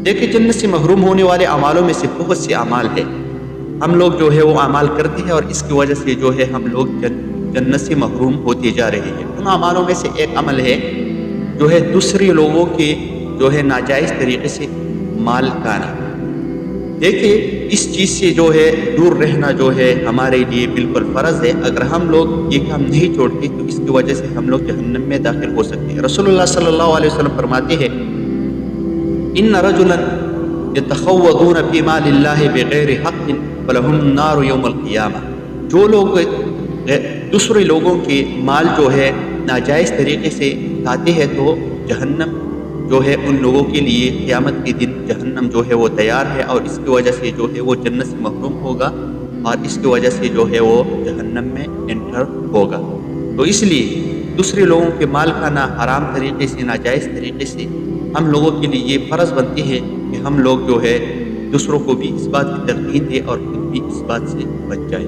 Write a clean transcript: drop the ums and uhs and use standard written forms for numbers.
دیکھیں جنت سے محروم ہونے والے اعمالوں میں سے بہت سے اعمال ہیں، ہم لوگ جو ہے وہ اعمال کرتے ہیں اور اس کی وجہ سے جو ہے ہم لوگ جنت سے محروم ہوتے جا رہے ہیں۔ ان اعمالوں میں سے ایک عمل ہے جو ہے دوسرے لوگوں کے جو ہے ناجائز طریقے سے مال کھانا۔ دیکھیں اس چیز سے جو ہے دور رہنا جو ہے ہمارے لیے بالکل فرض ہے۔ اگر ہم لوگ یہ کام نہیں چھوڑتے تو اس کی وجہ سے ہم لوگ جہنم میں داخل ہو سکتے ہیں۔ رسول اللہ صلی اللہ علیہ وسلم فرماتے ہیں ان رجلا یتخوضون فی مال اللہ بغیر حق فلہم النار یوم القیامہ۔ جو لوگ دوسرے لوگوں کے مال جو ہے ناجائز طریقے سے کھاتے ہیں تو جہنم جو ہے ان لوگوں کے لیے قیامت کے دن جہنم جو ہے وہ تیار ہے، اور اس کی وجہ سے جو ہے وہ جنت سے محروم ہوگا اور اس کی وجہ سے جو ہے وہ جہنم میں انٹر ہوگا۔ تو اس لیے دوسرے لوگوں کے مال کھانا حرام طریقے سے، ناجائز طریقے سے ہم لوگوں کے لیے یہ فرض بنتی ہے کہ ہم لوگ جو ہے دوسروں کو بھی اس بات کی تلقین دیں اور خود بھی اس بات سے بچ جائیں۔